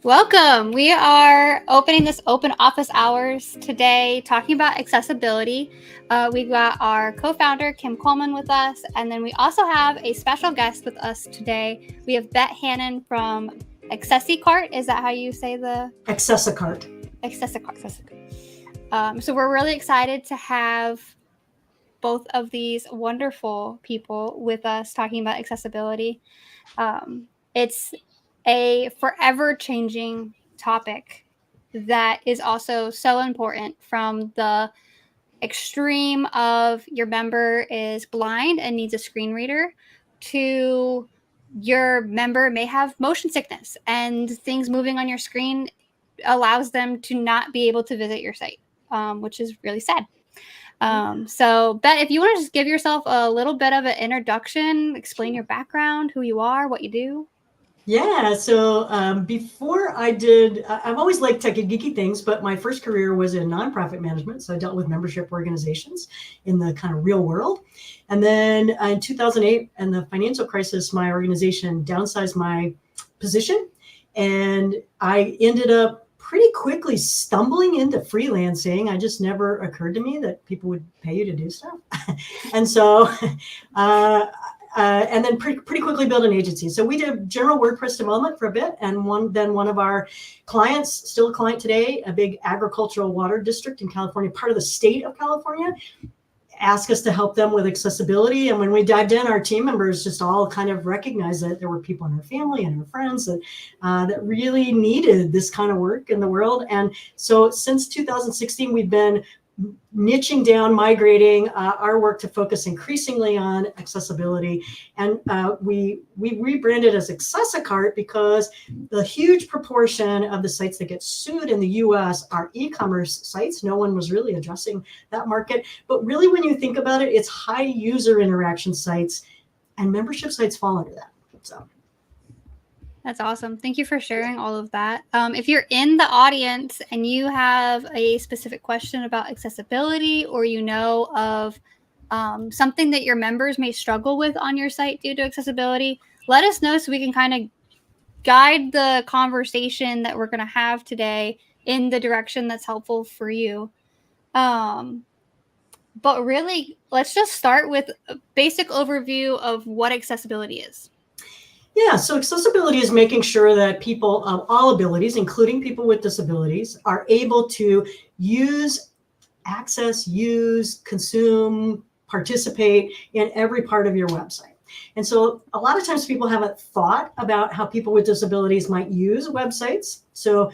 Welcome. We are opening this open office hours today talking about accessibility. We've got our co-founder, Kim Coleman, with us. And then we also have a special guest with us today. We have Hannon from AccessiCart. Is that how you say the? AccessiCart. AccessiCart. So we're really excited to have both of these wonderful people with us talking about accessibility. It's a forever changing topic that is also so important, from the extreme of your member is blind and needs a screen reader to your member may have motion sickness and things moving on your screen allows them to not be able to visit your site, which is really sad. So Bet, if you want to just give yourself a little bit of an introduction, explain your background, who you are, what you do. Yeah, so before I've always liked tech and geeky things, but my first career was in nonprofit management. So I dealt with membership organizations in the kind of real world. And then in 2008, and the financial crisis, my organization downsized my position. And I ended up pretty quickly stumbling into freelancing. I just never occurred to me that people would pay you to do stuff. And so and then pretty quickly built an agency. So we did general WordPress development for a bit. And one of our clients, still a client today, a big agricultural water district in California, part of the state of California, asked us to help them with accessibility. And when we dived in, our team members just all kind of recognized that there were people in our family and our friends that really needed this kind of work in the world. And so since 2016, we've been niching down, migrating our work to focus increasingly on accessibility. And we rebranded as AccessiCart because the huge proportion of the sites that get sued in the US are e-commerce sites. No one was really addressing that market. But really, when you think about it, it's high user interaction sites, and membership sites fall under that. So. That's awesome. Thank you for sharing all of that. If you're in the audience and you have a specific question about accessibility, or you know of something that your members may struggle with on your site due to accessibility, let us know so we can kind of guide the conversation that we're going to have today in the direction that's helpful for you. But really, let's just start with a basic overview of what accessibility is. Yeah, so accessibility is making sure that people of all abilities, including people with disabilities, are able to access, use, consume, participate in every part of your website. And so a lot of times people haven't thought about how people with disabilities might use websites. So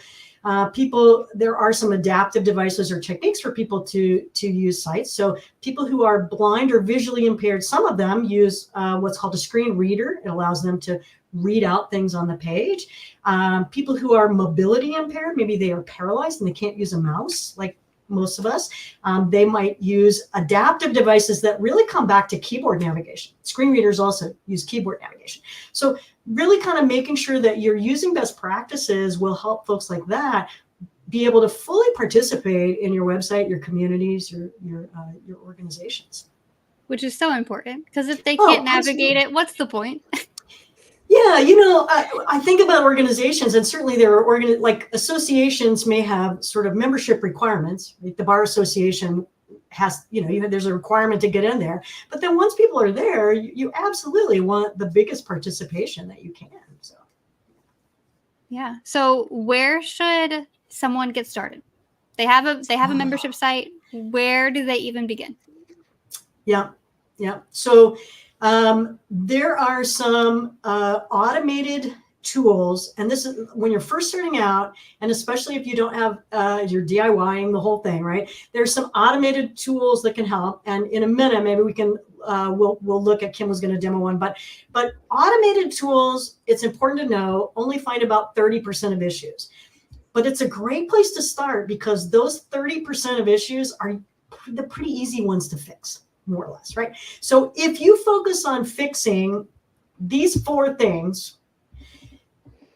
there are some adaptive devices or techniques for people to use sites. So people who are blind or visually impaired, some of them use what's called a screen reader. It allows them to read out things on the page. People who are mobility impaired, maybe they are paralyzed and they can't use a mouse like most of us. They might use adaptive devices that really come back to keyboard navigation. Screen readers also use keyboard navigation. So really kind of making sure that you're using best practices will help folks like that be able to fully participate in your website, your communities, your organizations. Which is so important, because if they can't navigate it, what's the point? Yeah, I think about organizations, and certainly there are like associations may have sort of membership requirements. Like the Bar Association has, there's a requirement to get in there. But then once people are there, you absolutely want the biggest participation that you can. So. Yeah. So where should someone get started? They have a membership site. Where do they even begin? Yeah. So there are some automated tools, and this is when you're first starting out, and especially if you don't have you're DIYing the whole thing, right? There's some automated tools that can help, and in a minute maybe we can we'll look at, Kim was going to demo one, but automated tools, it's important to know, only find about 30% of issues, but it's a great place to start because those 30% of issues are the pretty easy ones to fix, more or less, right? So if you focus on fixing these 4 things,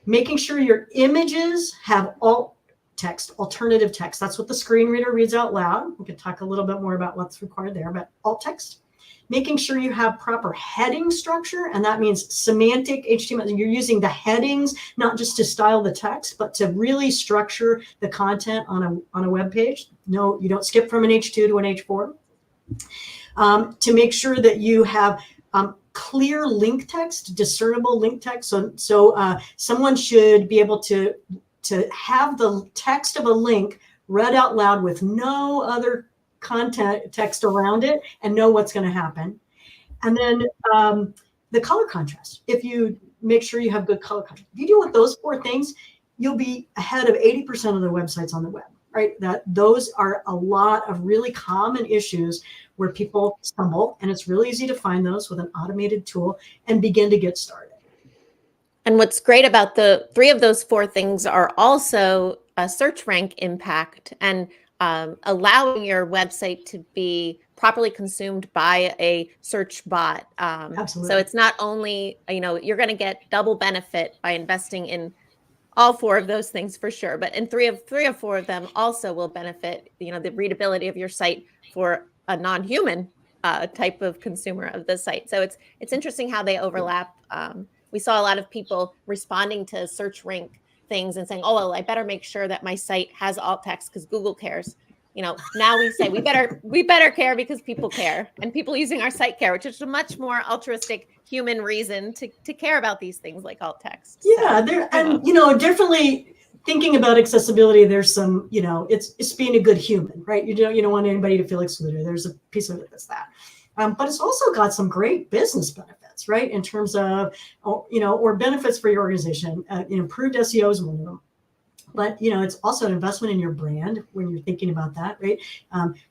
making sure your images have alternative text. That's what the screen reader reads out loud. We could talk a little bit more about what's required there, but alt text. Making sure you have proper heading structure, and that means semantic HTML. You're using the headings not just to style the text, but to really structure the content on a web page. No, you don't skip from an H2 to an H4. To make sure that you have clear link text, discernible link text. So someone should be able to have the text of a link read out loud with no other content text around it and know what's going to happen. And then the color contrast. If you make sure you have good color contrast, if you deal with those 4 things, you'll be ahead of 80% of the websites on the web, right? Those are a lot of really common issues where people stumble, and it's really easy to find those with an automated tool and begin to get started. And what's great about the 3 of those 4 things are also a search rank impact and allowing your website to be properly consumed by a search bot. Absolutely. So it's not only, you're going to get double benefit by investing in all 4 of those things for sure, but in 3 or 4 of them also will benefit, the readability of your site for a non-human type of consumer of the site. So it's interesting how they overlap. We saw a lot of people responding to search rank things and saying, oh, well, I better make sure that my site has alt text because Google cares. Now we say we better care because people care, and people using our site care, which is a much more altruistic human reason to care about these things like alt text. Yeah, definitely thinking about accessibility, there's some, it's being a good human, right? You don't want anybody to feel excluded. There's a piece of it that's that. But it's also got some great business benefits, right? In terms of, or benefits for your organization. Improved SEO is one of them. But it's also an investment in your brand when you're thinking about that, right?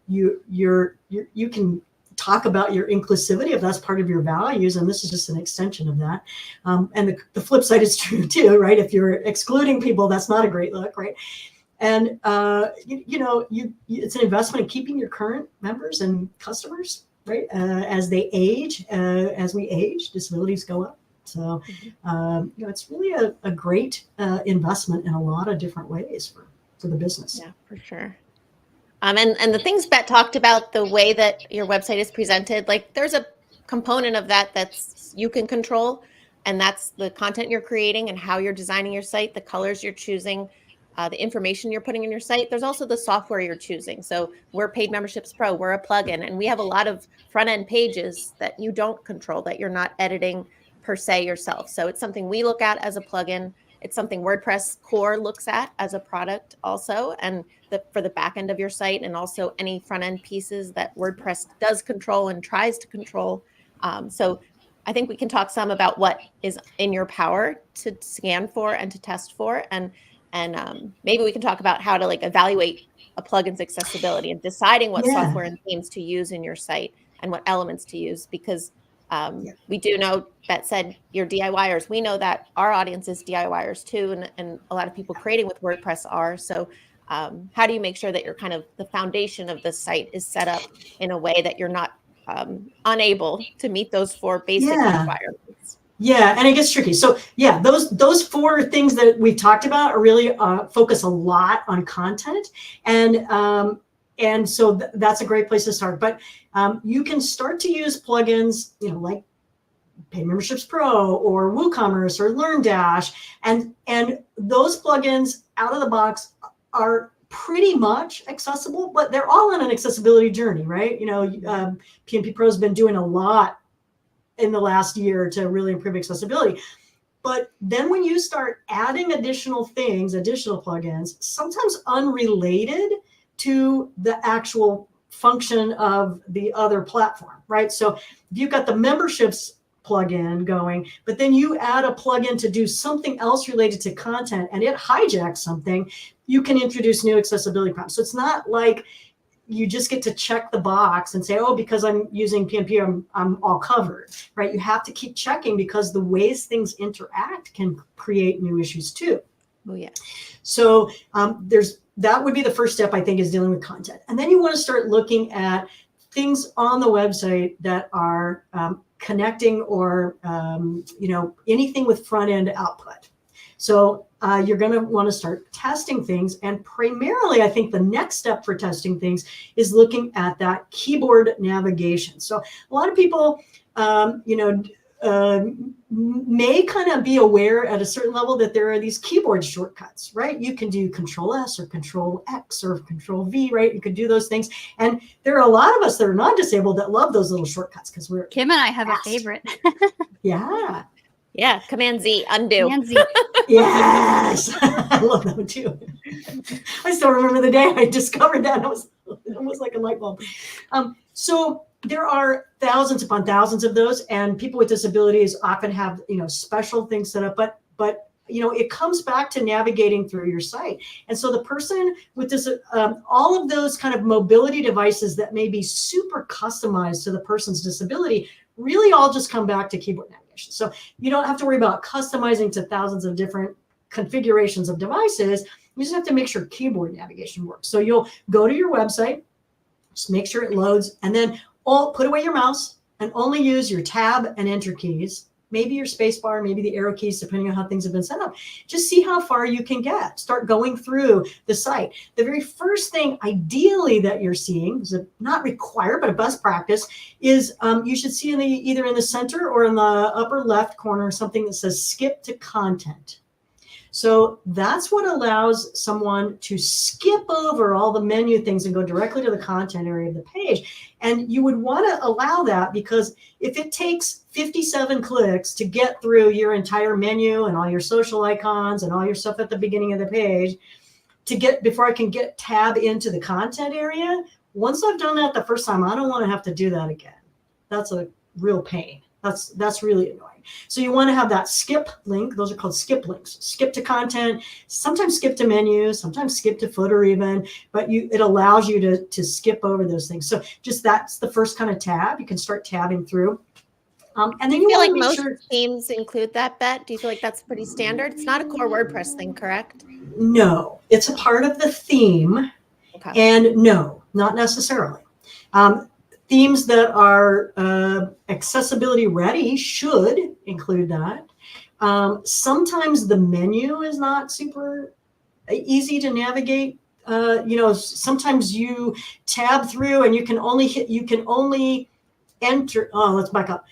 You can talk about your inclusivity if that's part of your values, and this is just an extension of that. And the flip side is true too, right? If you're excluding people, that's not a great look, right? And it's an investment in keeping your current members and customers, right? As they age, as we age, disabilities go up. So, it's really a great investment in a lot of different ways for the business. Yeah, for sure. And the things Bet talked about, the way that your website is presented, like there's a component of that's you can control, and that's the content you're creating and how you're designing your site, the colors you're choosing, the information you're putting in your site. There's also the software you're choosing. So we're Paid Memberships Pro, we're a plugin, and we have a lot of front end pages that you don't control, that you're not editing per se yourself. So it's something we look at as a plugin. It's something WordPress core looks at as a product also, and for the back end of your site, and also any front end pieces that WordPress does control and tries to control. So I think we can talk some about what is in your power to scan for and to test for, and maybe we can talk about how to evaluate a plugin's accessibility and deciding what software and themes to use in your site and what elements to use, because we do know that said you're DIYers. We know that our audience is DIYers too, and a lot of people creating with WordPress are. So how do you make sure that you're kind of the foundation of the site is set up in a way that you're not unable to meet those 4 basic requirements? Yeah, and it gets tricky. So yeah, those 4 things that we've talked about are really focus a lot on content, and so that's a great place to start. But you can start to use plugins, like Paid Memberships Pro or WooCommerce or LearnDash, and those plugins out of the box are pretty much accessible, but they're all on an accessibility journey, right? PMP Pro has been doing a lot in the last year to really improve accessibility. But then when you start adding additional plugins, sometimes unrelated to the actual function of the other platform, right? So if you've got the memberships plugin going, but then you add a plugin to do something else related to content and it hijacks something, you can introduce new accessibility problems. So it's not like you just get to check the box and say, oh, because I'm using PMP, I'm all covered, right? You have to keep checking because the ways things interact can create new issues too. Oh, yeah. So that would be the first step, I think, is dealing with content. And then you want to start looking at things on the website that are connecting or, anything with front end output. So you're going to want to start testing things. And primarily, I think the next step for testing things is looking at that keyboard navigation. So a lot of people, may kind of be aware at a certain level that there are these keyboard shortcuts, right? You can do Control S or Control X or Control V, right? You could do those things. And there are a lot of us that are not disabled that love those little shortcuts because we're Kim and I have fast. a favorite. Yeah. Yeah, Command Z, undo. Command Z. Yes. I love that one too. I still remember the day I discovered that. It was almost like a light bulb. So there are thousands upon thousands of those, and people with disabilities often have, special things set up, but it comes back to navigating through your site. And so the person with this, all of those kind of mobility devices that may be super customized to the person's disability really all just come back to keyboard navigation. So you don't have to worry about customizing to thousands of different configurations of devices. You just have to make sure keyboard navigation works. So you'll go to your website, just make sure it loads, and then put away your mouse and only use your tab and enter keys, maybe your space bar, maybe the arrow keys, depending on how things have been set up. Just see how far you can get. Start going through the site. The very first thing, ideally, that you're seeing, is not required, but a best practice, is you should see either in the center or in the upper left corner something that says skip to content. So that's what allows someone to skip over all the menu things and go directly to the content area of the page. And you would want to allow that because if it takes 57 clicks to get through your entire menu and all your social icons and all your stuff at the beginning of the page before I can get tab into the content area, once I've done that the first time, I don't want to have to do that again. That's a real pain. That's really annoying. So you want to have that skip link. Those are called skip links. Skip to content, sometimes skip to menus, sometimes skip to footer even, but it allows you to skip over those things. So just that's the first kind of tab. You can start tabbing through. And then you feel want like to make most sure. themes include that, Bet? Do you feel like that's pretty standard? It's not a core WordPress thing, correct? No, it's a part of the theme. Okay. And no, not necessarily. Themes that are accessibility ready should include that. Sometimes the menu is not super easy to navigate. Sometimes you tab through and you can only enter. Oh, let's back up.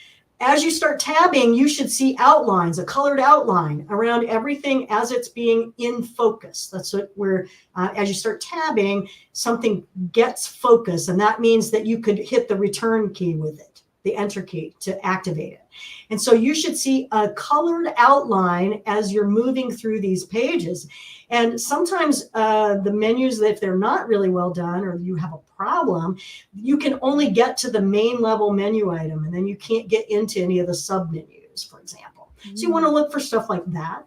As you start tabbing, you should see outlines, a colored outline around everything as it's being in focus. That's what as you start tabbing, something gets focus, and that means that you could hit the return key with it, the enter key, to activate it. And so you should see a colored outline as you're moving through these pages. And sometimes the menus, if they're not really well done or you have a problem, you can only get to the main level menu item, and then you can't get into any of the sub menus, for example. So you want to look for stuff like that.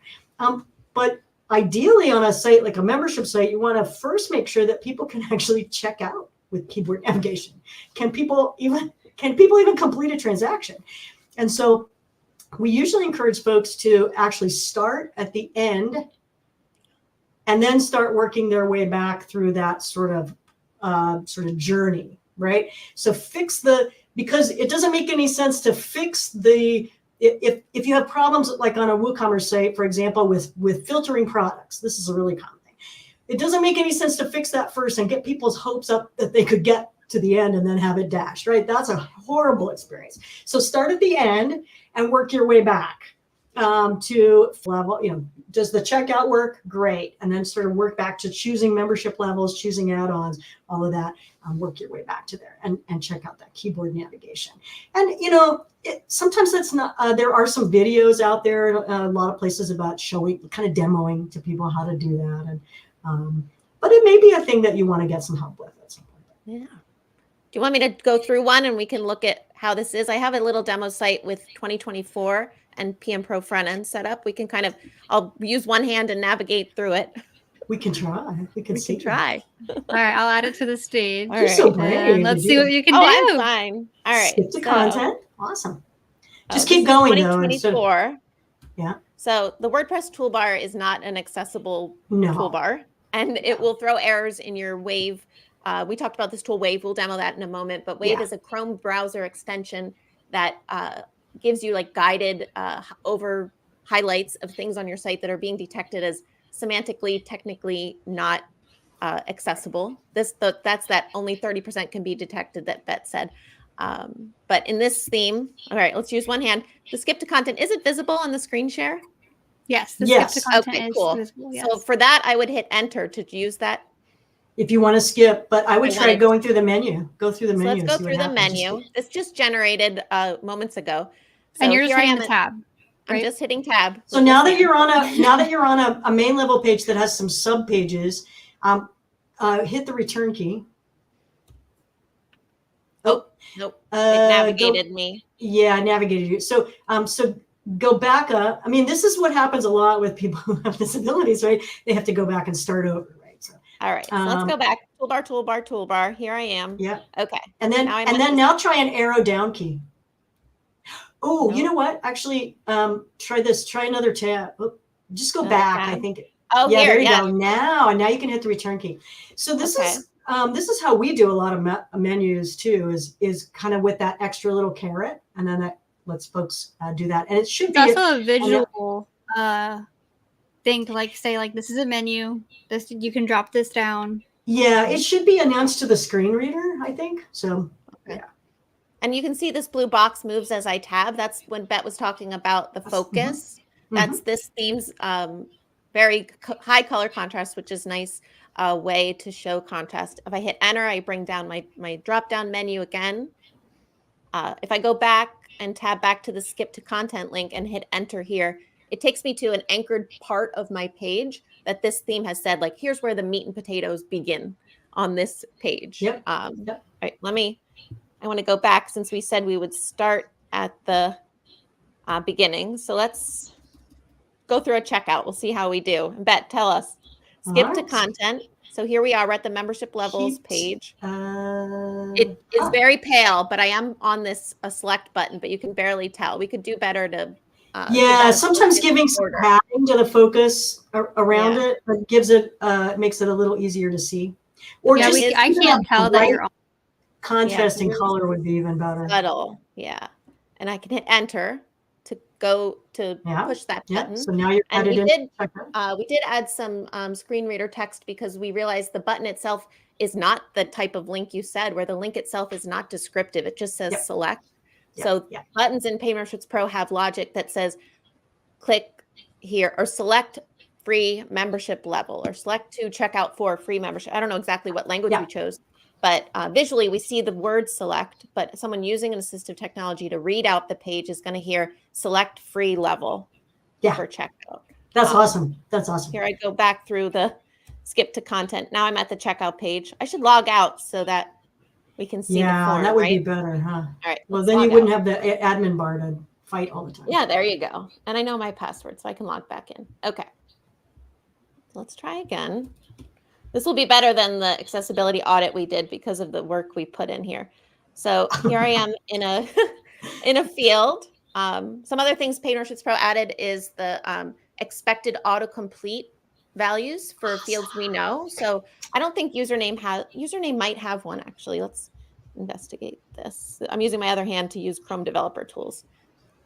But ideally on a site like a membership site, you want to first make sure that people can actually check out with keyboard navigation. Can people even complete a transaction? And so we usually encourage folks to actually start at the end and then start working their way back through that sort of journey, right? So because it doesn't make any sense to fix if you have problems like on a WooCommerce site, for example, with filtering products. This is a really common thing. It doesn't make any sense to fix that first and get people's hopes up that they could get to the end and then have it dashed, right? That's a horrible experience. So start at the end and work your way back to level. Does the checkout work? Great. And then sort of work back to choosing membership levels, choosing add-ons, all of that. Work your way back to there and check out that keyboard navigation. And sometimes that's not. There are some videos out there in a lot of places about showing, kind of demoing to people how to do that. And but it may be a thing that you want to get some help with at some point. Yeah. Do you want me to go through one and we can look at how this is? I have a little demo site with 2024 and PM Pro front end set up. We can I'll use one hand and navigate through it. We can try. We can try. All right, I'll add it to the stage. You're so brave. Let's see what you can do. I'm fine. All right. Skip to content. Awesome. Just this keep going, is though. 2024. Yeah. So the WordPress toolbar is not an accessible toolbar, and it will throw errors in your Wave. We talked about this tool, Wave. We'll demo that in a moment. But Wave is a Chrome browser extension that gives you like guided highlights of things on your site that are being detected as semantically, technically not accessible. That's that only 30% can be detected that Bet said. But in this theme, all right, let's use one hand. The skip to content, is it visible on the screen share? Yes, the Yes. skip to content Okay, is cool. visible. Yes. So for that, I would hit enter to use that. If you want to skip, but I would try going through the menu. Go through the So menu. let's go through the menu. This just generated moments ago. So and you're just here I hitting am. the tab. I'm Right? just hitting tab. So now that you're on a main level page that has some sub pages, hit the return key. Oh, nope. It navigated me. Yeah, navigated you. So so go back up. I mean, this is what happens a lot with people who have disabilities, right? They have to go back and start over, right? So, all right, so let's go back. Toolbar, toolbar, toolbar. Here I am. Yeah. Okay. And then now try an arrow down key. Oh, Nope. You know what? Actually, try this. Try another tab. Oh, just go back. Tab. I think. Oh, yeah, here, there you go. Now you can hit the return key. So this is how we do a lot of menus too. Is kind of with that extra little carrot, and then that lets folks do that. And it should be also a visual thing to like say like this is a menu. This you can drop this down. Yeah, it should be announced to the screen reader, I think. So okay. Yeah. And you can see this blue box moves as I tab. That's when Bet was talking about the focus. That's this theme's very high color contrast, which is nice way to show contrast. If I hit enter, I bring down my drop down menu again. If I go back and tab back to the skip to content link and hit enter here, it takes me to an anchored part of my page that this theme has said, like, here's where the meat and potatoes begin on this page. Yep. All right, I want to go back since we said we would start at the beginning. So let's go through a checkout. We'll see how we do. Bet, tell us. Skip to content. So here we are. We're at the membership levels page. It is very pale, but I am on this select button, but you can barely tell. We could do better to. Sometimes giving some padding to the focus around it gives it makes it a little easier to see. Or I can't tell that you're on. Contrast and color would be even better. Subtle, yeah. And I can hit enter to go to push that button. So now you're added in. We did add some screen reader text because we realized the button itself is not the type of link you said, where the link itself is not descriptive. It just says select. So buttons in Pay Memberships Pro have logic that says click here or select free membership level or select to check out for free membership. I don't know exactly what language we chose. But visually, we see the word select, but someone using an assistive technology to read out the page is going to hear select free level for checkout. That's awesome. That's awesome. Here I go back through the skip to content. Now I'm at the checkout page. I should log out so that we can see the form, that would be better, huh? All right. Well, then you wouldn't have the admin bar to fight all the time. Yeah, there you go. And I know my password, so I can log back in. Okay. Let's try again. This will be better than the accessibility audit we did because of the work we put in here. So here I am in a in a field. Some other things Pay Memberships Pro added is the expected autocomplete values for fields we know. So I don't think username might have one actually. Let's investigate this. I'm using my other hand to use Chrome Developer Tools.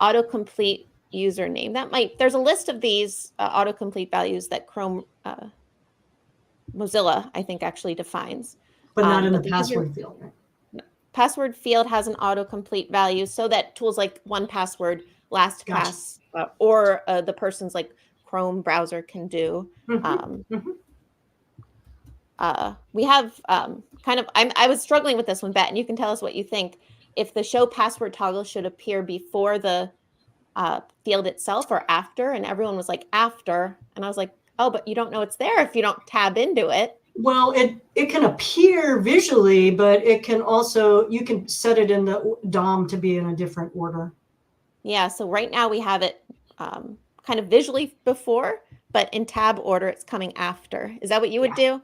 Autocomplete username. There's a list of these autocomplete values that Chrome Mozilla, I think, actually defines. But not in the password field, right? Password field has an autocomplete value so that tools like 1Password, LastPass, or the person's like Chrome browser can do. We have I was struggling with this one, Bet, and you can tell us what you think. If the show password toggle should appear before the field itself or after, and everyone was like after, and I was like, oh, but you don't know it's there if you don't tab into it. Well, it can appear visually, but it can also, you can set it in the DOM to be in a different order. Yeah, so right now we have it kind of visually before, but in tab order, it's coming after. Is that what you would do?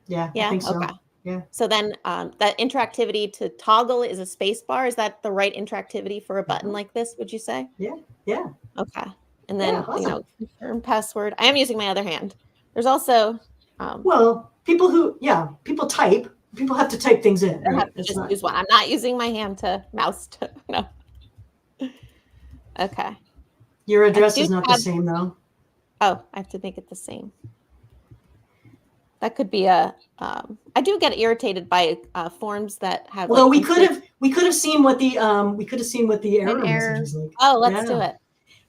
Yeah, I think so. Okay. Yeah. So then that interactivity to toggle is a space bar. Is that the right interactivity for a button like this, would you say? Yeah, yeah. Okay. And then, confirm password. I am using my other hand. There's also... people type. People have to type things in. I have to just use one. I'm not using my hand to mouse to... No. Okay. Your address is not the same though. Oh, I have to make it the same. That could be a. I do get irritated by forms that have. Although like, we could have seen what the error message is like. Oh, let's do it.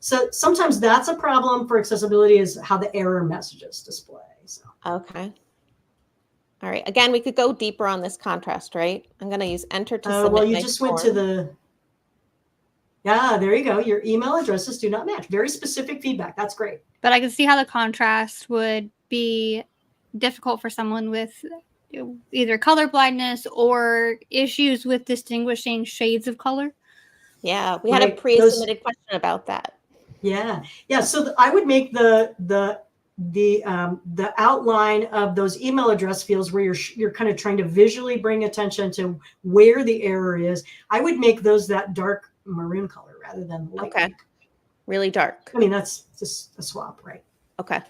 So sometimes that's a problem for accessibility, is how the error messages display. So. Okay. All right. Again, we could go deeper on this contrast, right? I'm going to use enter to submit. Well, you just went to the. Yeah, there you go. Your email addresses do not match. Very specific feedback. That's great. But I can see how the contrast would be difficult for someone with either color blindness or issues with distinguishing shades of color. Yeah, we had a pre-submitted question about that. Yeah. So I would make the outline of those email address fields where you're kind of trying to visually bring attention to where the error is. I would make those that dark maroon color rather than light. Okay. Really dark. I mean, that's just a swap, right? Okay.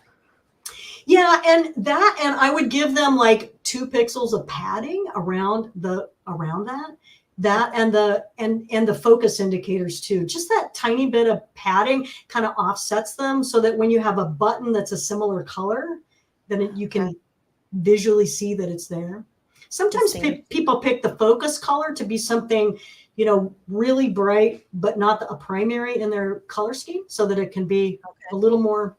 Yeah, and I would give them like 2 pixels of padding around that and the focus indicators too. Just that tiny bit of padding kind of offsets them, so that when you have a button that's a similar color, then you can visually see that it's there. Sometimes people pick the focus color to be something, really bright, but not a primary in their color scheme, so that it can be a little more.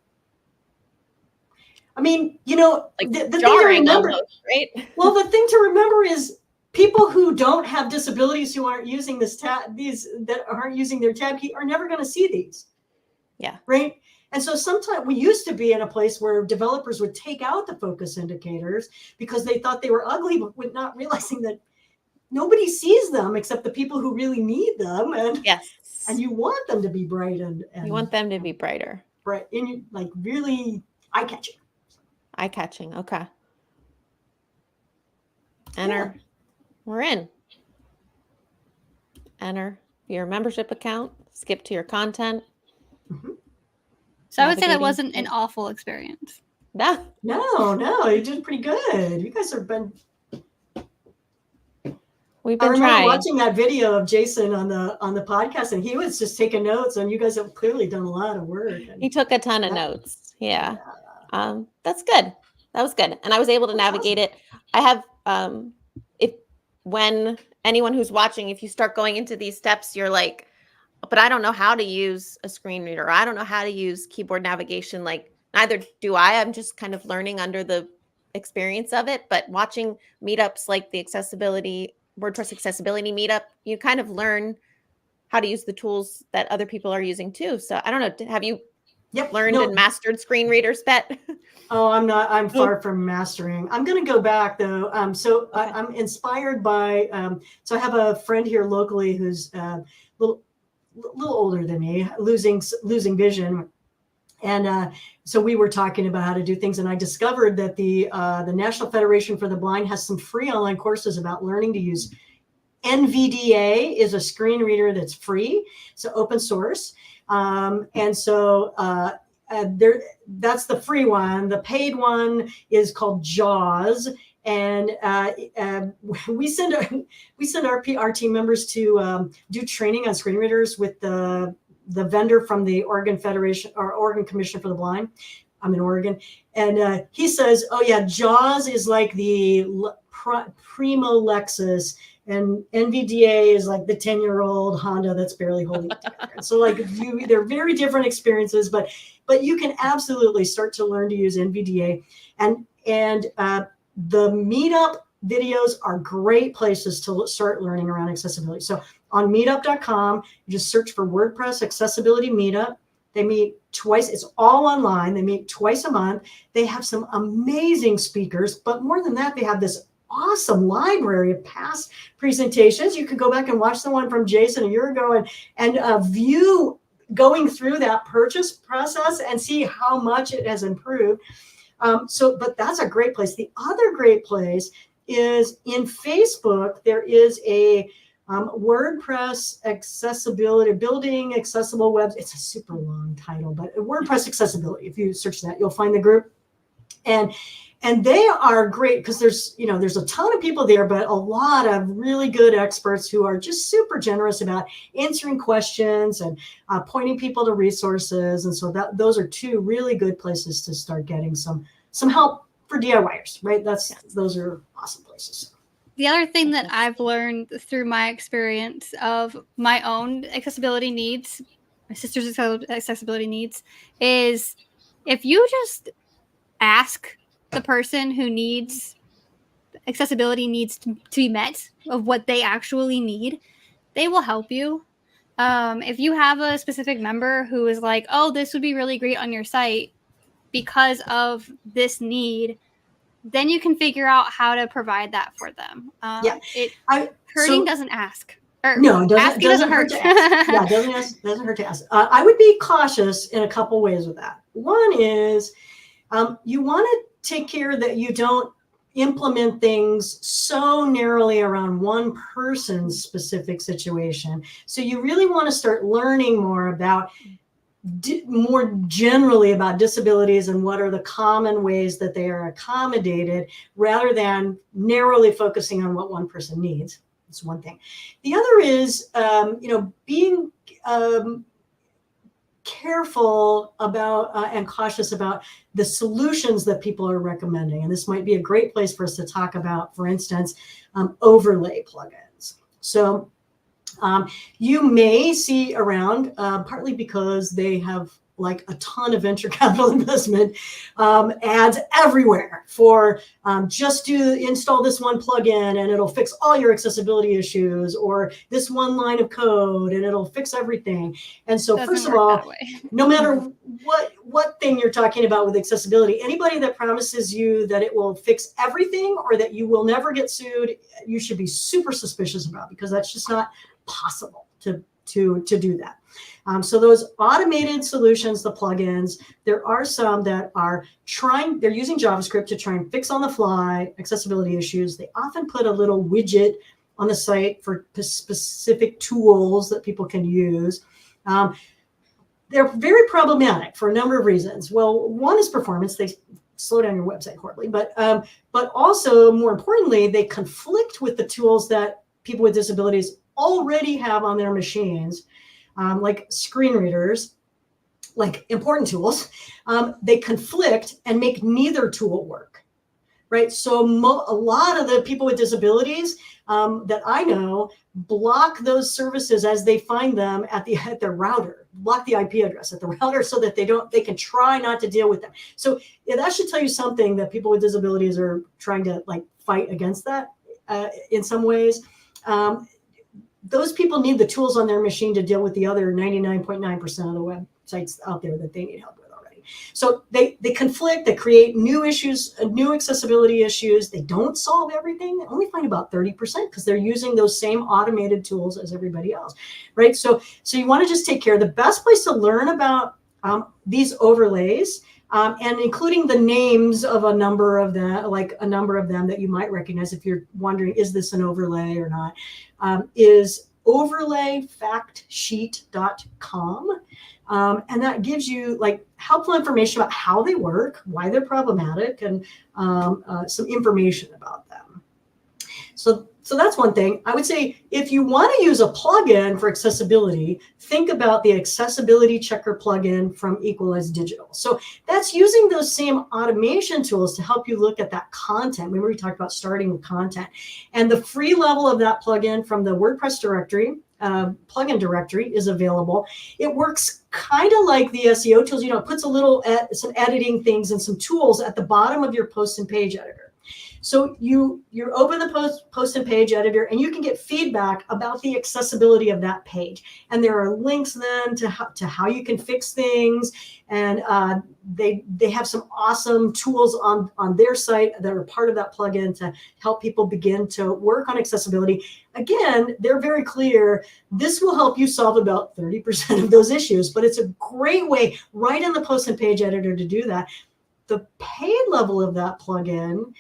I mean, like the thing to remember, almost, right? Well, the thing to remember is people who don't have disabilities, who aren't using that aren't using their tab key, are never going to see these. Yeah. Right. And so sometimes we used to be in a place where developers would take out the focus indicators because they thought they were ugly, but not realizing that nobody sees them except the people who really need them. And yes. And you want them to be bright and you want them to be brighter. Bright and like really eye-catching. Eye-catching. Okay. Enter. Yeah. We're in. Enter your membership account. Skip to your content. Mm-hmm. So I would say that wasn't an awful experience. No, you did pretty good. You guys have been. We've been trying. Watching that video of Jason on the podcast, and he was just taking notes. And you guys have clearly done a lot of work. He took a ton of notes. Yeah. That's good. That was good. And I was able to navigate it. I have, when anyone who's watching, if you start going into these steps, you're like, but I don't know how to use a screen reader. I don't know how to use keyboard navigation. Like, neither do I. I'm just kind of learning under the experience of it. But watching meetups like the WordPress accessibility meetup, you kind of learn how to use the tools that other people are using too. So I don't know. Have you learned and mastered screen readers, Bet? Oh, I'm not. I'm far from mastering. I'm going to go back though. I'm inspired by. So I have a friend here locally who's a little older than me, losing vision, and so we were talking about how to do things, and I discovered that the National Federation for the Blind has some free online courses about learning to use. NVDA is a screen reader that's free, so open source. And so that's the free one. The paid one is called JAWS, and we send our team members to do training on screen readers with the vendor from the Oregon Federation or Oregon Commission for the Blind. I'm in Oregon, and he says, "Oh yeah, JAWS is like the primo Lexus." And NVDA is like the 10-year-old Honda that's barely holding it together. So like they're very different experiences, but you can absolutely start to learn to use NVDA. And the meetup videos are great places to start learning around accessibility. So on meetup.com, you just search for WordPress Accessibility Meetup. They meet twice. It's all online. They meet twice a month. They have some amazing speakers, but more than that, they have this awesome library of past presentations. You could go back and watch the one from Jason a year ago and view going through that purchase process and see how much it has improved. But that's a great place. The other great place is in Facebook. There is a WordPress accessibility, building accessible webs. It's a super long title, but WordPress accessibility. If you search that, you'll find the group. And And they are great because there's a ton of people there, but a lot of really good experts who are just super generous about answering questions and pointing people to resources. And so those are two really good places to start getting some help for DIYers, right? Those are awesome places. The other thing that I've learned through my experience of my own accessibility needs, my sister's accessibility needs, is if you just ask the person who needs accessibility needs to be met of what they actually need, they will help you. If you have a specific member who is like, oh, this would be really great on your site because of this need, then you can figure out how to provide that for them. Hurting doesn't ask. No, it doesn't hurt to ask. Yeah, it doesn't hurt to ask. I would be cautious in a couple ways with that. One is you want to take care that you don't implement things so narrowly around one person's specific situation. So you really want to start learning more generally about disabilities and what are the common ways that they are accommodated, rather than narrowly focusing on what one person needs. That's one thing. The other is, being careful about and cautious about the solutions that people are recommending. And this might be a great place for us to talk about, for instance, overlay plugins. So you may see around, partly because they have like a ton of venture capital investment, ads everywhere for just install this one plugin and it'll fix all your accessibility issues, or this one line of code and it'll fix everything. And so first of all, no matter what thing you're talking about with accessibility, anybody that promises you that it will fix everything or that you will never get sued, you should be super suspicious about, because that's just not possible to do that. So those automated solutions, the plugins, there are some that they're using JavaScript to try and fix on the fly accessibility issues. They often put a little widget on the site for specific tools that people can use. They're very problematic for a number of reasons. Well, one is performance. They slow down your website horribly, but also, more importantly, they conflict with the tools that people with disabilities already have on their machines, like screen readers, like important tools. They conflict and make neither tool work, right? So a lot of the people with disabilities that I know block those services as they find them at their router, block the IP address at the router so that they can try not to deal with them. So that should tell you something, that people with disabilities are trying to fight against that in some ways. Those people need the tools on their machine to deal with the other 99.9% of the websites out there that they need help with already. So they conflict, they create new issues, new accessibility issues. They don't solve everything. They only find about 30% because they're using those same automated tools as everybody else, right? So you want to just take care. The best place to learn about these overlays, and including the names of a number of them that you might recognize if you're wondering, is this an overlay or not, is overlayfactsheet.com. And that gives you helpful information about how they work, why they're problematic, and some information about them. So that's one thing. I would say if you want to use a plugin for accessibility, think about the accessibility checker plugin from Equalize Digital. So that's using those same automation tools to help you look at that content. Remember, we talked about starting with content. And the free level of that plugin from the WordPress directory, plugin directory, is available. It works kind of like the SEO tools. It puts some editing things and some tools at the bottom of your post and page editor. So you open the post and page editor, and you can get feedback about the accessibility of that page. And there are links then to how you can fix things. And they have some awesome tools on their site that are part of that plugin to help people begin to work on accessibility. Again, they're very clear. This will help you solve about 30% of those issues, but it's a great way right in the post and page editor to do that. The paid level of that plugin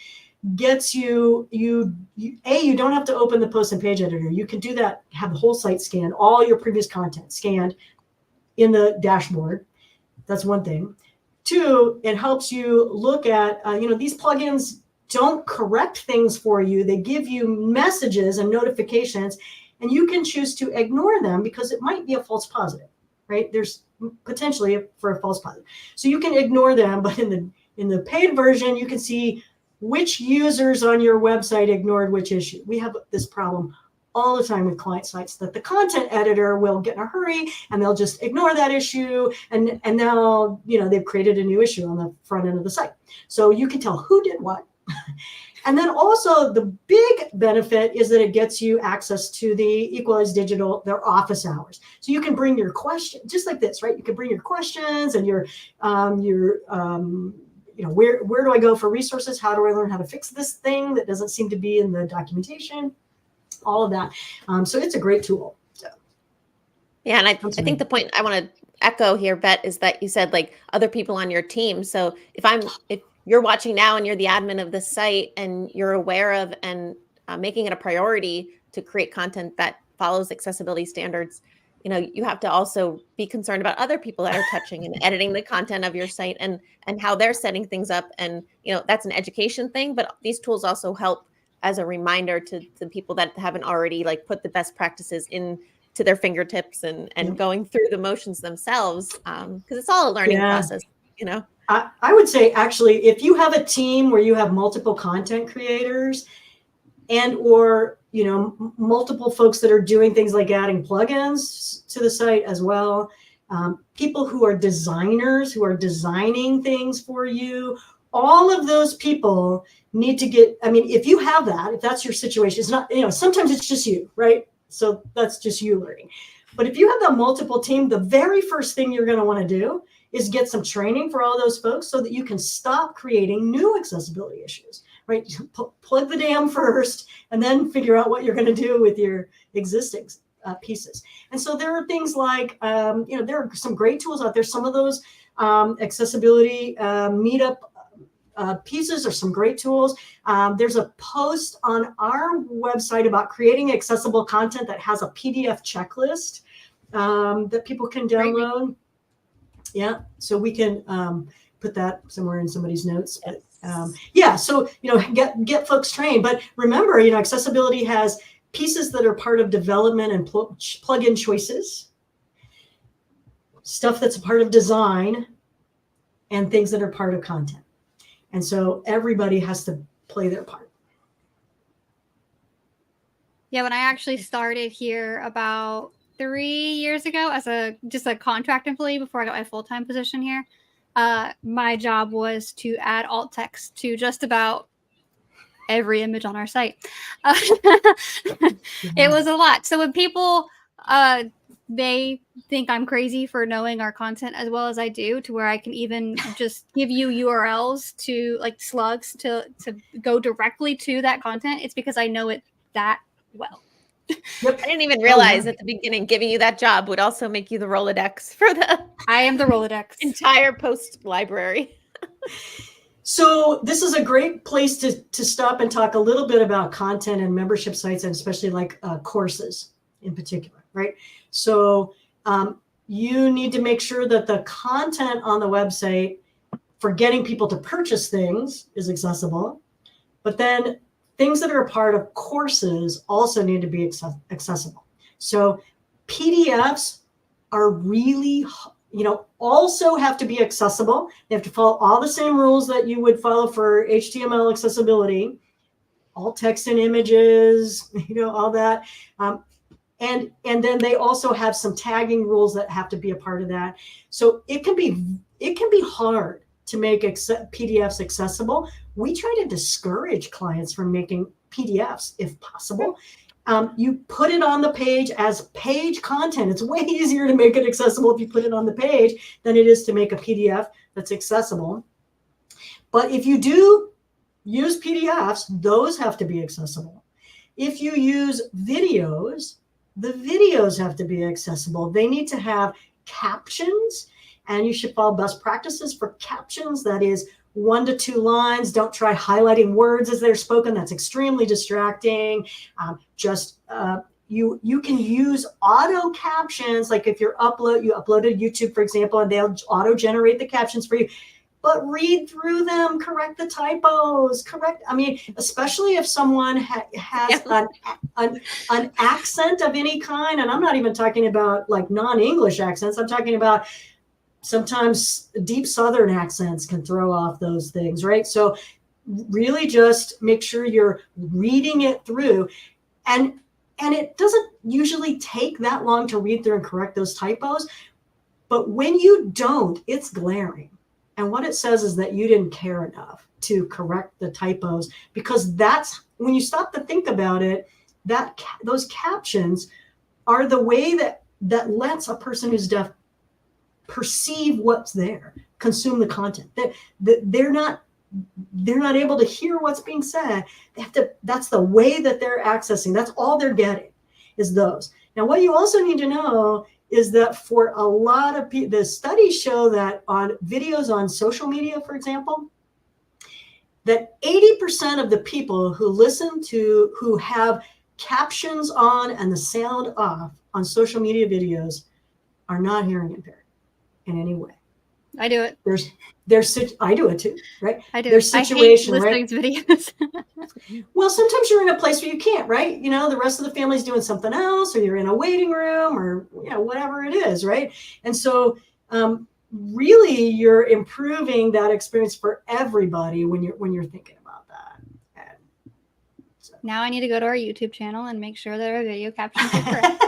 gets you don't have to open the post and page editor. You can do that, have the whole site scanned, all your previous content scanned in the dashboard. That's one thing. Two, it helps you look at, these plugins don't correct things for you. They give you messages and notifications, and you can choose to ignore them because it might be a false positive, right? There's potentially for a false positive. So you can ignore them, but in the paid version, you can see which users on your website ignored which issue. We have this problem all the time with client sites that the content editor will get in a hurry and they'll just ignore that issue. And now, they've created a new issue on the front end of the site. So you can tell who did what. And then also the big benefit is that it gets you access to the Equalize Digital, their office hours. So you can bring your question, just like this, right? You can bring your questions and where do I go for resources? How do I learn how to fix this thing that doesn't seem to be in the documentation? All of that. So it's a great tool. So. Yeah. And I think the point I want to echo here, Bet, is that you said like other people on your team. So if you're watching now and you're the admin of this site and you're aware of and making it a priority to create content that follows accessibility standards, you have to also be concerned about other people that are touching and editing the content of your site and how they're setting things up. And, that's an education thing, but these tools also help as a reminder to the people that haven't already like put the best practices into their fingertips and going through the motions themselves. Because it's all a learning process, I would say, actually, if you have a team where you have multiple content creators or multiple folks that are doing things like adding plugins to the site as well, people who are designers, who are designing things for you, all of those people need to get, if you have that, if that's your situation, it's not, sometimes it's just you, right? So that's just you learning. But if you have the multiple team, the very first thing you're going to want to do is get some training for all those folks so that you can stop creating new accessibility issues, right? Plug the dam first and then figure out what you're going to do with your existing pieces. And so there are things like, there are some great tools out there. Some of those accessibility meetup pieces are some great tools. There's a post on our website about creating accessible content that has a PDF checklist that people can download. Great. Yeah, so we can put that somewhere in somebody's notes. But, so get folks trained. But remember, accessibility has pieces that are part of development and plugin choices, stuff that's a part of design, and things that are part of content. And so everybody has to play their part. Yeah, when I actually started here about 3 years ago as just a contract employee before I got my full-time position here, my job was to add alt text to just about every image on our site. It was a lot. So when people they think I'm crazy for knowing our content as well as I do, to where I can even just give you URLs to like slugs to go directly to that content, it's because I know it that well. Yep. I didn't even realize at the beginning giving you that job would also make you the Rolodex for I am the Rolodex. Entire post library. So this is a great place to stop and talk a little bit about content and membership sites, and especially like courses in particular, right? So you need to make sure that the content on the website for getting people to purchase things is accessible, but then things that are a part of courses also need to be accessible. So PDFs are really, also have to be accessible. They have to follow all the same rules that you would follow for HTML accessibility, all text and images, all that. And then they also have some tagging rules that have to be a part of that. So it can be hard to make PDFs accessible. We try to discourage clients from making PDFs if possible. You put it on the page as page content. It's way easier to make it accessible if you put it on the page than it is to make a PDF that's accessible. But if you do use PDFs, those have to be accessible. If you use videos, the videos have to be accessible. They need to have captions, and you should follow best practices for captions. That is 1 to 2 lines. Don't try highlighting words as they're spoken. That's extremely distracting. Just you can use auto captions, like if you upload to YouTube, for example, and they'll auto generate the captions for you. But read through them, correct the typos, especially if someone has an accent of any kind. And I'm not even talking about like non-English accents. I'm talking about sometimes deep Southern accents can throw off those things, right? So really just make sure you're reading it through. And it doesn't usually take that long to read through and correct those typos. But when you don't, it's glaring. And what it says is that you didn't care enough to correct the typos, because that's when you stop to think about it, that those captions are the way that lets a person who's deaf perceive what's there, consume the content. They're not able to hear what's being said. They have to. That's the way that they're accessing. That's all they're getting is those. Now, what you also need to know is that for a lot of people, the studies show that on videos on social media, for example, that 80% of the people who have captions on and the sound off on social media videos are not hearing impaired in any way. I do it. I do it too, right? I do. There's situation, I hate listening to videos. Well, sometimes you're in a place where you can't, right? The rest of the family's doing something else, or you're in a waiting room, or whatever it is, right? And so really you're improving that experience for everybody when you're thinking about that. And so. Now I need to go to our YouTube channel and make sure that our video captions are correct.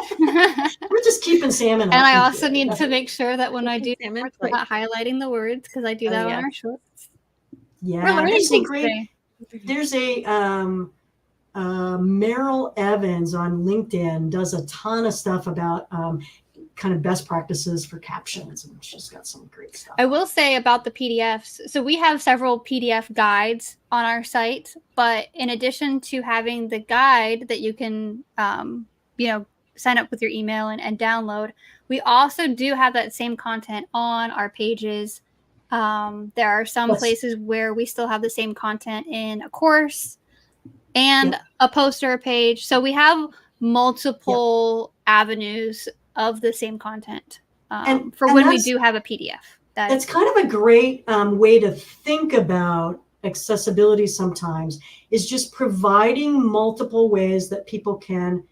We're just keeping salmon. And I also need to make sure that when I do salmon, we're not highlighting the words, because I do that on our shorts. Yeah, we're learning things today. There's a Meryl Evans on LinkedIn does a ton of stuff about kind of best practices for captions, and she's got some great stuff. I will say about the PDFs. So we have several PDF guides on our site, but in addition to having the guide that you can, sign up with your email and download, we also do have that same content on our pages. There are some places where we still have the same content in a course and a poster page. So we have multiple avenues of the same content for when we do have a PDF. That's kind of a great way to think about accessibility sometimes, is just providing multiple ways that people can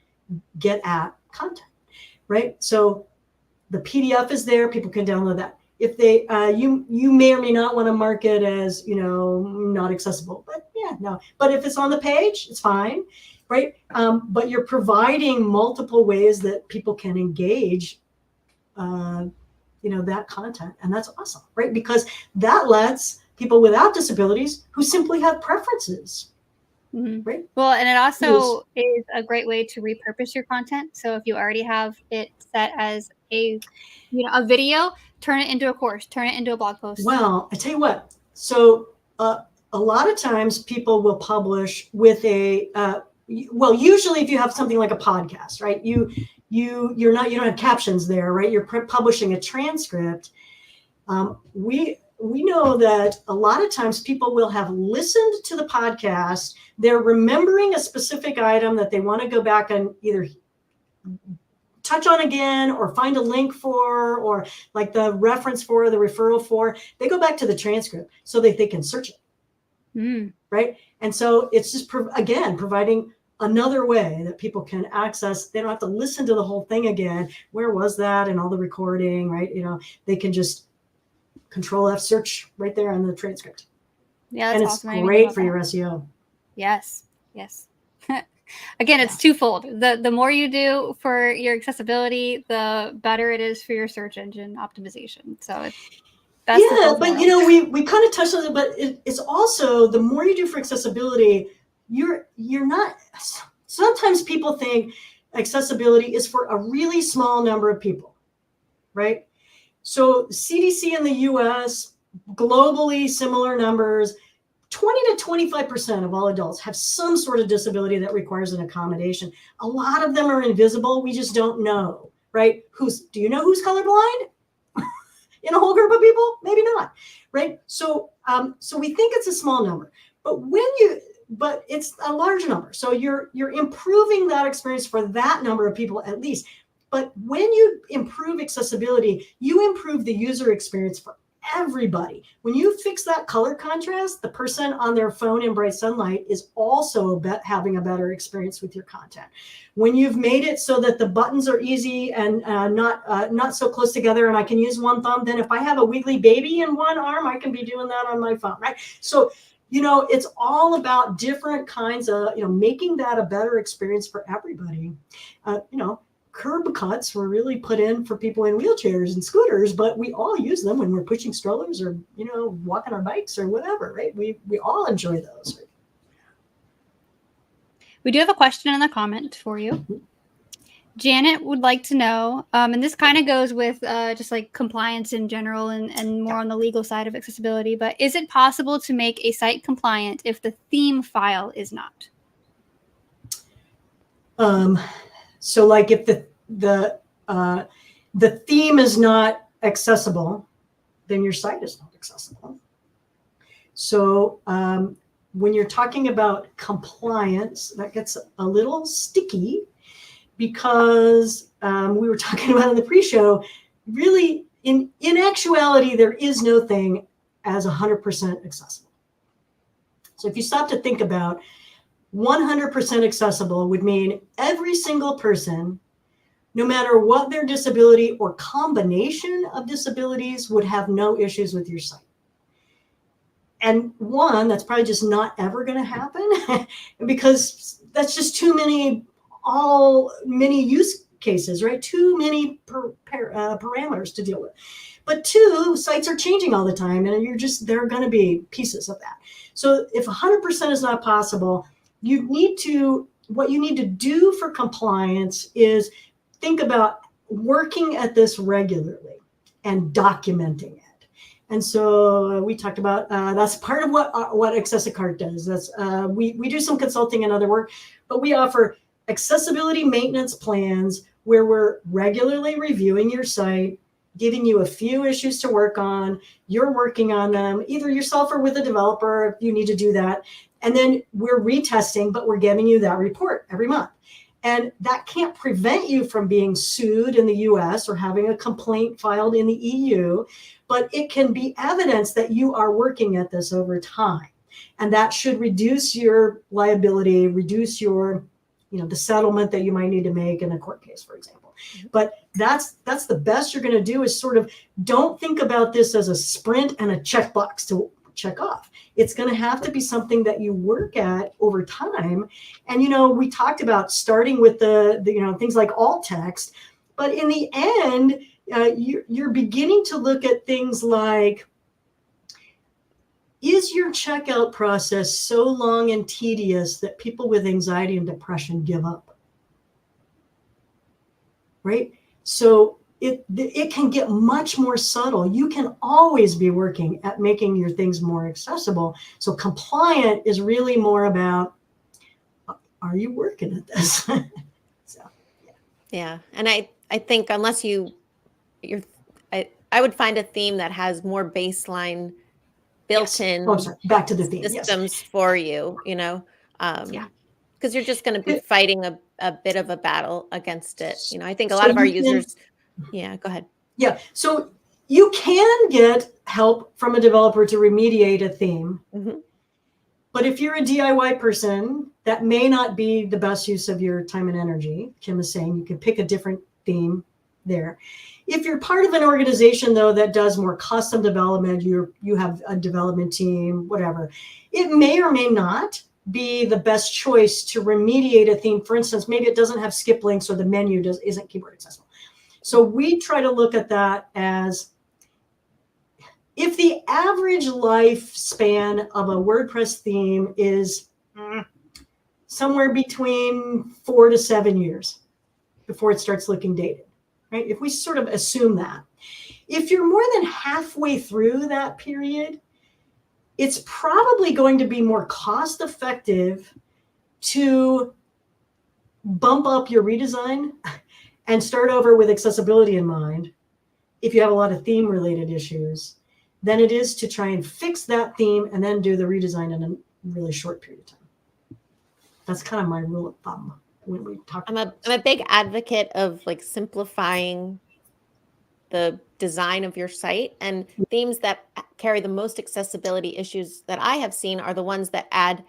get at content, right? So the PDF is there, people can download that. If they, you may or may not want to mark it as, not accessible, but but if it's on the page, it's fine, right? But you're providing multiple ways that people can engage, that content, and that's awesome, right? Because that lets people without disabilities who simply have preferences, right? Well, and it also is a great way to repurpose your content. So if you already have it set as a video, turn it into a course, turn it into a blog post. Well, I tell you what. So a lot of times people will publish with a usually if you have something like a podcast, right? You don't have captions there, right? You're publishing a transcript. We know that a lot of times people will have listened to the podcast. They're remembering a specific item that they want to go back and either touch on again or find a link for, or like the reference for, the referral for. They go back to the transcript so that they can search it, right? And so it's just, providing another way that people can access. They don't have to listen to the whole thing again. Where was that? And all the recording, right? They can just Control F search right there on the transcript. Yeah, that's awesome. And it's great for your SEO. Yes. Again, it's twofold. The more you do for your accessibility, the better it is for your search engine optimization. So that's but we kind of touched on it, but it's also the more you do for accessibility, you're not. Sometimes people think accessibility is for a really small number of people, right? So CDC in the US, globally similar numbers, 20 to 25% of all adults have some sort of disability that requires an accommodation. A lot of them are invisible. We just don't know, right? Do you know who's colorblind? In a whole group of people? Maybe not, right? So we think it's a small number, but when but it's a large number. So you're improving that experience for that number of people at least. But when you improve accessibility, you improve the user experience for everybody. When you fix that color contrast, the person on their phone in bright sunlight is also having a better experience with your content. When you've made it so that the buttons are easy and not so close together, and I can use one thumb, then if I have a wiggly baby in one arm, I can be doing that on my phone, right? So, it's all about different kinds of, making that a better experience for everybody. Curb cuts were really put in for people in wheelchairs and scooters, but we all use them when we're pushing strollers or, walking our bikes or whatever, right? We all enjoy those. Right? We do have a question in the comment for you. Janet would like to know, and this kind of goes with just like compliance in general and more on the legal side of accessibility, but is it possible to make a site compliant if the theme file is not? So like if the theme is not accessible, then your site is not accessible. So when you're talking about compliance, that gets a little sticky because we were talking about in the pre-show, really in actuality, there is no thing as 100% accessible. So if you stop to think about 100% accessible would mean every single person, no matter what their disability or combination of disabilities, would have no issues with your site. And that's probably just not ever going to happen because that's just too many use cases, right? Too many parameters to deal with. But two, sites are changing all the time, and there are going to be pieces of that. So if 100% is not possible, what you need to do for compliance is think about working at this regularly and documenting it. And so we talked about that's part of what AccessiCart does. That's we do some consulting and other work, but we offer accessibility maintenance plans where we're regularly reviewing your site, giving you a few issues to work on. You're working on them either yourself or with a developer if you need to do that. And then we're retesting, but we're giving you that report every month. And that can't prevent you from being sued in the US or having a complaint filed in the EU, but it can be evidence that you are working at this over time. And that should reduce your liability, reduce your, the settlement that you might need to make in a court case, for example. But that's the best you're going to do is sort of don't think about this as a sprint and a checkbox to check off. It's going to have to be something that you work at over time. And, we talked about starting with the things like alt text, but in the end, you're beginning to look at things like, is your checkout process so long and tedious that people with anxiety and depression give up? Right? So it can get much more subtle. You can always be working at making your things more accessible. So compliant is really more about, are you working at this? Yeah. And I think unless I would find a theme that has more baseline built-in back to the theme. systems for you, because you're just going to be fighting a bit of a battle against it. I think a lot of our users. Yeah, go ahead. Yeah. So you can get help from a developer to remediate a theme. Mm-hmm. But if you're a DIY person, that may not be the best use of your time and energy. Kim is saying you could pick a different theme there. If you're part of an organization, though, that does more custom development, you have a development team, whatever, it may or may not be the best choice to remediate a theme. For instance, maybe it doesn't have skip links or the menu isn't keyboard accessible. So we try to look at that as if the average lifespan of a WordPress theme is somewhere between 4 to 7 years before it starts looking dated, right? If we sort of assume that. If you're more than halfway through that period, it's probably going to be more cost effective to bump up your redesign and start over with accessibility in mind if you have a lot of theme related issues than it is to try and fix that theme and then do the redesign in a really short period of time. That's kind of my rule of thumb when we talk. I'm a big advocate of like simplifying the design of your site, and themes that carry the most accessibility issues that I have seen are the ones that add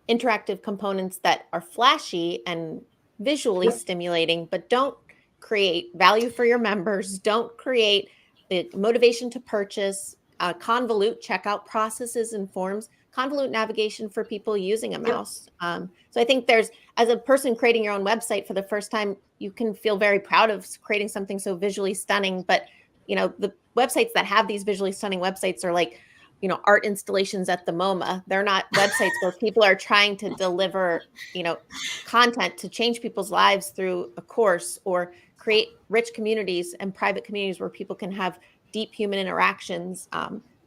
interactive components that are flashy and visually stimulating, but don't create value for your members, don't create the motivation to purchase, convolute checkout processes and forms, convolute navigation for people using a mouse. So I think there's, as a person creating your own website for the first time, you can feel very proud of creating something so visually stunning. But, you know, the websites that have these visually stunning websites are like, you know, art installations at the MoMA. They're not websites where people are trying to deliver, you know, content to change people's lives through a course, or create rich communities and private communities where people can have deep human interactions.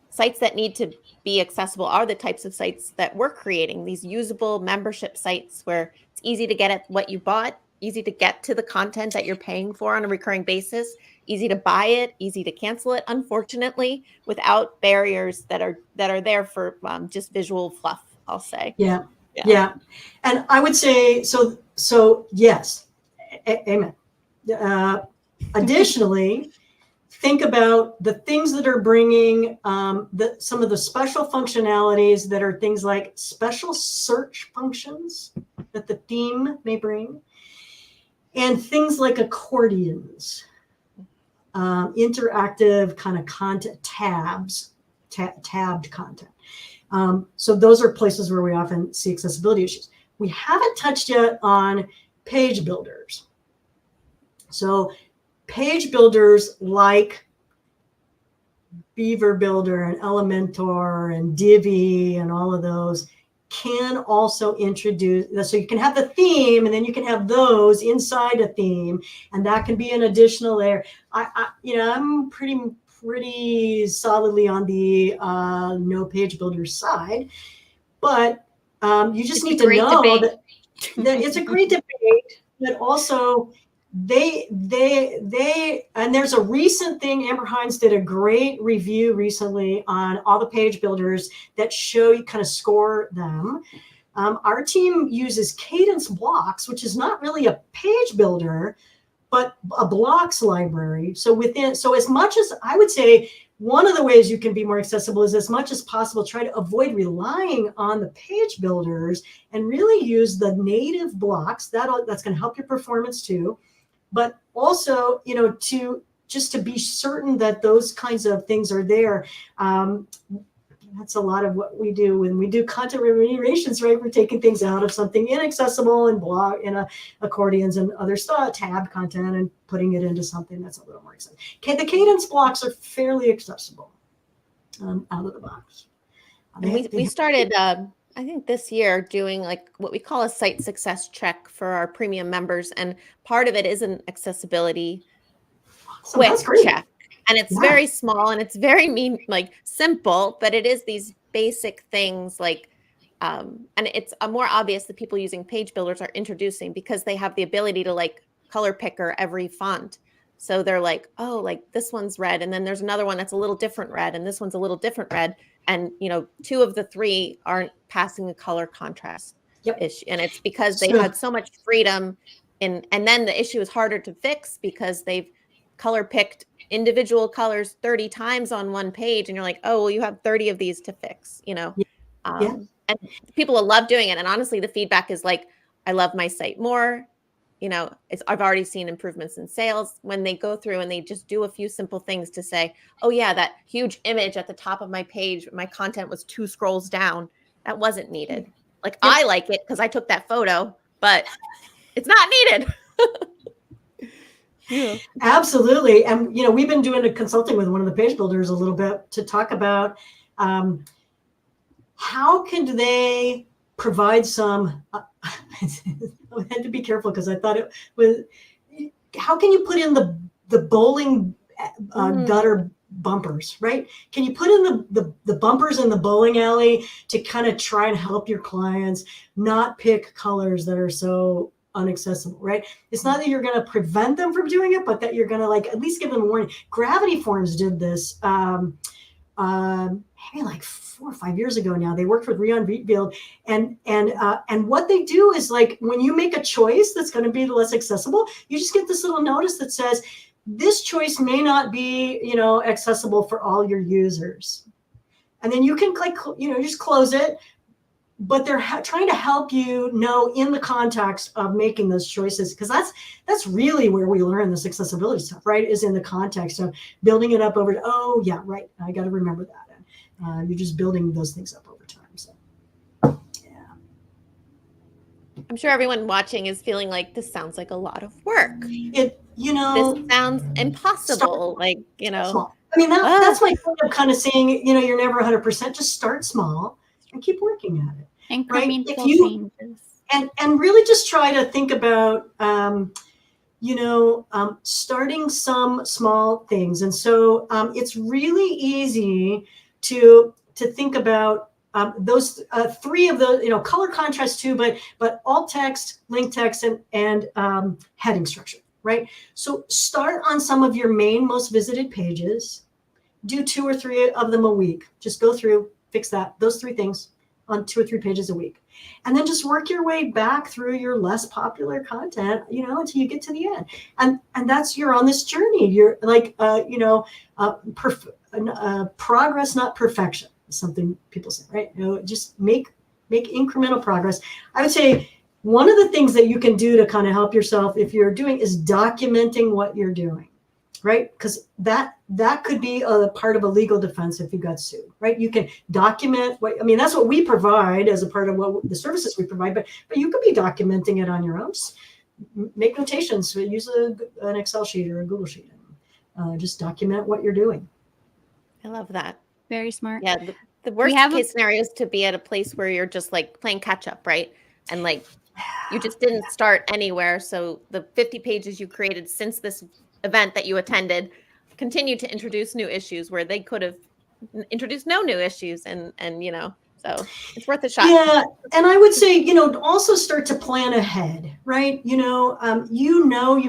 Sites that need to be accessible are the types of sites that we're creating, these usable membership sites where it's easy to get at what you bought, easy to get to the content that you're paying for on a recurring basis, easy to buy it, easy to cancel it, unfortunately, without barriers that are there for just visual fluff, I'll say. Yeah. And I would say, so yes, amen. Additionally, think about the things that are bringing some of the special functionalities that are things like special search functions that the theme may bring, and things like accordions, interactive kind of content, tabbed content. So those are places where we often see accessibility issues. We haven't touched yet on page builders. So page builders like Beaver Builder and Elementor and Divi and all of those can also introduce, so you can have the theme and then you can have those inside a theme, and that can be an additional layer. I'm pretty solidly on the no page builder side, but you just need to know that it's a great debate, but also they and there's a recent thing. Amber Hines did a great review recently on all the page builders that show you kind of score them. Our team uses Cadence blocks, which is not really a page builder, but a blocks library. So as much as I would say, one of the ways you can be more accessible is, as much as possible, try to avoid relying on the page builders and really use the native blocks. That's going to help your performance too. But also, to be certain that those kinds of things are there. That's a lot of what we do when we do content remunerations, right? We're taking things out of something inaccessible and block in accordions and other stuff, tab content, and putting it into something that's a little more accessible. Okay, the Cadence blocks are fairly accessible out of the box. We started, I think this year, doing like what we call a site success check for our premium members. And part of it is an accessibility quick check. And it's very small and it's very simple, but it is these basic things like, and it's more obvious that people using page builders are introducing, because they have the ability to like color picker every font. So they're like, oh, like this one's red. And then there's another one that's a little different red. And this one's a little different red. And, two of the three aren't passing a color contrast issue. And it's because they've had so much freedom and then the issue is harder to fix because they've color picked individual colors 30 times on one page. And you're like, oh, well, you have 30 of these to fix, and people will love doing it. And honestly, the feedback is like, I love my site more. I've already seen improvements in sales when they go through and they just do a few simple things to say, oh yeah, that huge image at the top of my page, my content was 2 scrolls down. That wasn't needed. Like, I like it because I took that photo, but it's not needed. Yeah. Absolutely. And, we've been doing a consulting with one of the page builders a little bit to talk about how can they provide some, I had to be careful because I thought it was, how can you put in the bowling gutter bumpers, right? Can you put in the bumpers in the bowling alley to kind of try and help your clients not pick colors that are so unaccessible, right? It's not that you're going to prevent them from doing it, but that you're going to at least give them a warning. Gravity Forms did this. Hannon maybe like 4 or 5 years ago now. They worked with Rion Wheatfield, and what they do is, like, when you make a choice that's going to be less accessible, you just get this little notice that says, this choice may not be, accessible for all your users. And then you can click, just close it. But they're trying to help you know in the context of making those choices, because that's really where we learn this accessibility stuff, right? Is in the context of building it up over. Oh yeah, right. I got to remember that. And you're just building those things up over time. So yeah, I'm sure everyone watching is feeling like this sounds like a lot of work. This sounds impossible. Small. I mean, that's my point of kind of saying, you're never 100%. Just start small and keep working at it. Incremental changes. And really just try to think about, starting some small things. And so it's really easy to think about those three of those, color contrast too, but alt text, link text, and heading structure, right? So start on some of your main most visited pages. Do 2 or 3 of them a week. Just go through, fix those 3 things on 2 or 3 pages a week. And then just work your way back through your less popular content, until you get to the end. And that's, you're on this journey. You're like, progress, not perfection, is something people say, right? Just make incremental progress. I would say one of the things that you can do to kind of help yourself, if you're doing, is documenting what you're doing. Right? Because that could be a part of a legal defense if you got sued, right? You can document that's what we provide as a part of what the services we provide, but you could be documenting it on your own. Just make notations, use an Excel sheet or a Google sheet, and just document what you're doing. I love that. Very smart. Yeah. The worst case scenario is to be at a place where you're just like playing catch up, right? And like you just didn't start anywhere. So the 50 pages you created since this event that you attended continue to introduce new issues where they could have introduced no new issues, and so it's worth a shot. Yeah, and I would say also start to plan ahead, right? You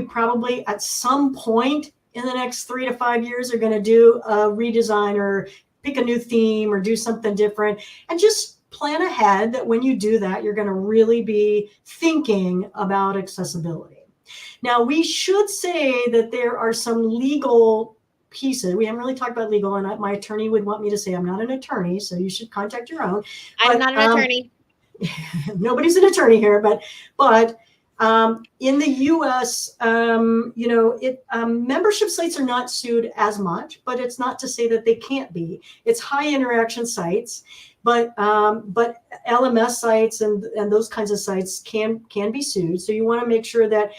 probably at some point in the next 3 to 5 years are going to do a redesign or pick a new theme or do something different, and just plan ahead that when you do that, you're going to really be thinking about accessibility. Now, we should say that there are some legal pieces. We haven't really talked about legal, and my attorney would want me to say I'm not an attorney, so you should contact your own. I'm not an attorney. Nobody's an attorney here, but in the U.S., membership sites are not sued as much, but it's not to say that they can't be. It's high interaction sites. But LMS sites and those kinds of sites can be sued. So you want to make sure that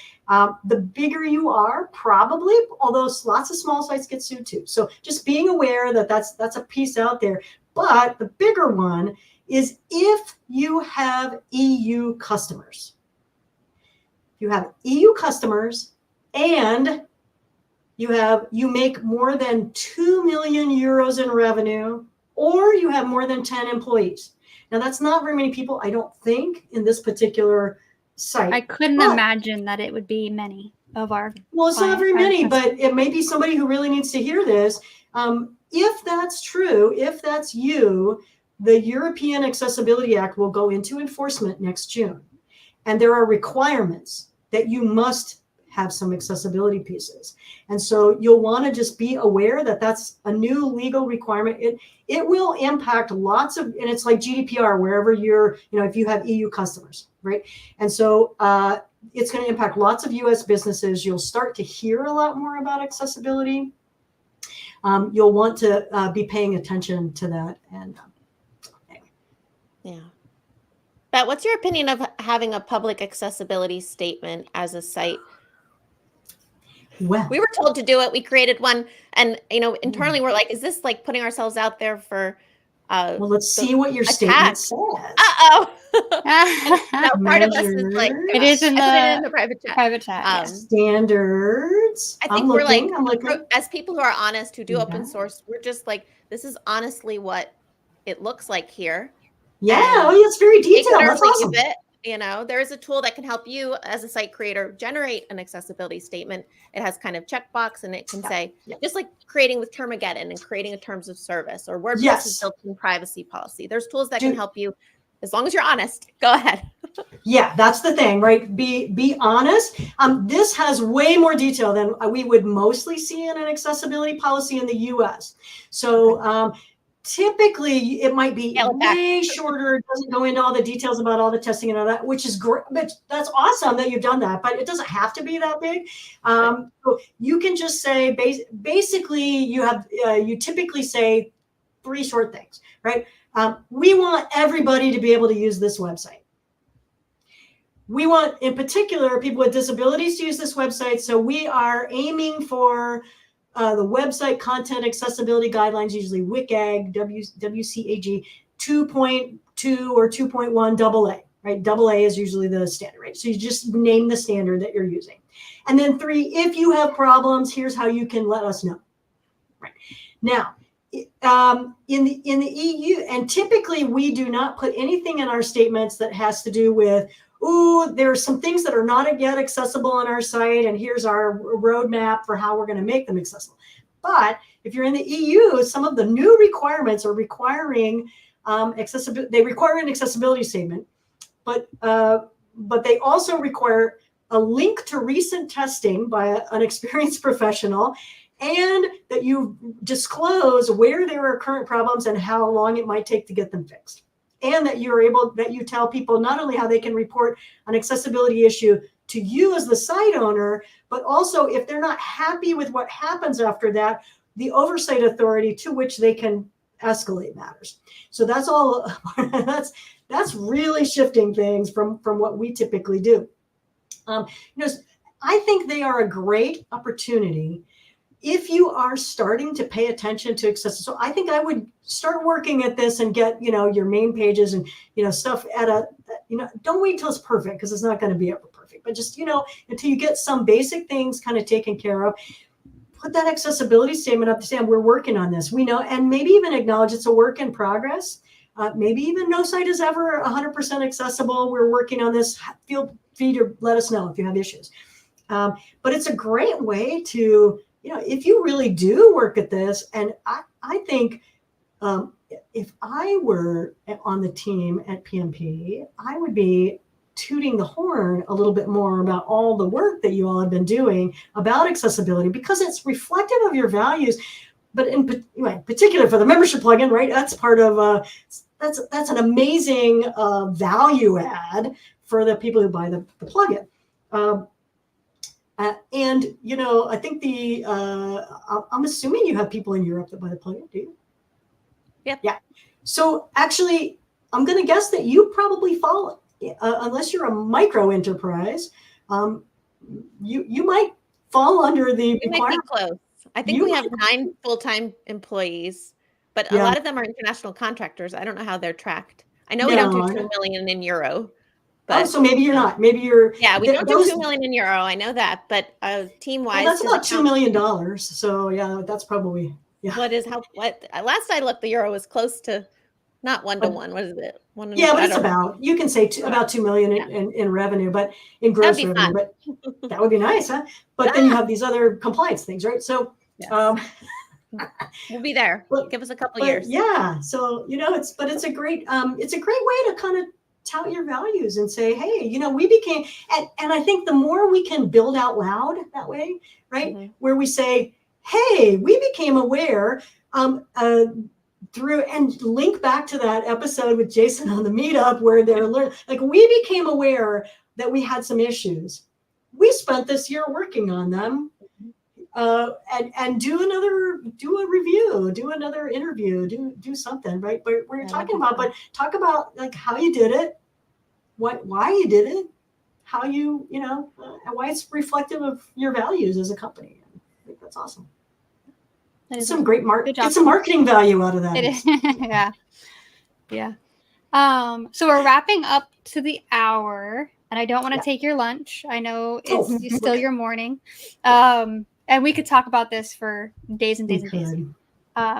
the bigger you are, probably, although lots of small sites get sued too. So just being aware that that's a piece out there. But the bigger one is if you have EU customers. You have EU customers and you make more than 2 million euros in revenue, or you have more than 10 employees. Now, that's not very many people, I don't think, in this particular site. I couldn't imagine that it would be many of our. Well, it's not very many, but it may be somebody who really needs to hear this. If that's true, if that's you, the European Accessibility Act will go into enforcement next June. And there are requirements that you must have some accessibility pieces. And so you'll want to just be aware that that's a new legal requirement. It will impact lots of, and it's like GDPR, wherever you're, if you have EU customers, right? And so it's going to impact lots of US businesses. You'll start to hear a lot more about accessibility. You'll want to be paying attention to that. And yeah. But what's your opinion of having a public accessibility statement as a site? Well, we were told to do it. We created one, and internally we're like, is this like putting ourselves out there for well, let's see what your statement says. Uh-oh. Part of us is like, it is in the private chat. Yes. Standards. I think I'm looking. As people who are honest, who do open source, we're just like, this is honestly what it looks like here. Yeah, it's very detailed. That's awesome. You know, there is a tool that can help you as a site creator generate an accessibility statement. It has kind of checkbox, and it can say, just like creating with Termageddon and creating a terms of service, or WordPress's built-in privacy policy. There's tools that can help you, as long as you're honest. Go ahead. Yeah, that's the thing, right? Be honest. This has way more detail than we would mostly see in an accessibility policy in the US. So typically it might be way shorter. It doesn't go into all the details about all the testing and all that, which is great. But that's awesome that you've done that, but it doesn't have to be that big. So you can just say, basically you typically say 3 short things, right? We want everybody to be able to use this website. We want, in particular, people with disabilities to use this website. So we are aiming for the website content accessibility guidelines, usually WCAG, WCAG 2.2 or 2.1 AA, right? AA is usually the standard, right? So you just name the standard that you're using. And then 3, if you have problems, here's how you can let us know, right? Now, in the EU, and typically we do not put anything in our statements that has to do with, there are some things that are not yet accessible on our site, and here's our roadmap for how we're going to make them accessible. But if you're in the EU, some of the new requirements are requiring accessibility. They require an accessibility statement, but they also require a link to recent testing by an experienced professional, and that you disclose where there are current problems and how long it might take to get them fixed. And that you tell people not only how they can report an accessibility issue to you as the site owner, but also if they're not happy with what happens after that, the oversight authority to which they can escalate matters. So that's all. That's really shifting things from what we typically do. I think they are a great opportunity if you are starting to pay attention to accessibility. So I think I would start working at this and get, your main pages and, stuff at don't wait till it's perfect, because it's not going to be ever perfect, but just, until you get some basic things kind of taken care of, put that accessibility statement up to say, we're working on this. We know, and maybe even acknowledge it's a work in progress. Maybe even no site is ever 100% accessible. We're working on this. Feel free to let us know if you have issues. But it's a great way to, if you really do work at this, and I think if I were on the team at PMP, I would be tooting the horn a little bit more about all the work that you all have been doing about accessibility, because it's reflective of your values. But in particular for the membership plugin, right? That's part of that's an amazing value add for the people who buy the plugin. And I think I'm assuming you have people in Europe that buy the plugin, do you? Yep. Yeah. So actually, I'm going to guess that you probably fall, unless you're a micro enterprise, you might fall under the requirement. Might be close. I think we have 9 full-time employees, but a lot of them are international contractors. I don't know how they're tracked. I know we don't do 2 million in euro. But, so maybe you're not. Maybe you're. Yeah, we don't do 2 million in euro. I know that, but team-wise, that's about $2 million. So yeah, that's probably. Yeah. What last I looked, the euro was close to not 1-to-1. What is it? But it's about, you can say about 2 million in revenue, but in gross revenue. Fun. But that would be nice, huh? But then you have these other compliance things, right? So we'll be there. Give us a couple years. Yeah. So it's a great way to kind of tout your values and say, hey, we became, and I think the more we can build out loud that way, right? Mm-hmm. Where we say, hey, we became aware through, and link back to that episode with Jason on the meetup where they're we became aware that we had some issues. We spent this year working on them, and do a review, do another interview, do something, right? But we're talking about, but talk about how you did it, why you did it, how you, and why it's reflective of your values as a company. I think that's awesome. Some great get some marketing value out of that. It is. Yeah. So we're wrapping up to the hour, and I don't want to take your lunch. I know it's still your morning. And we could talk about this for days and days and days.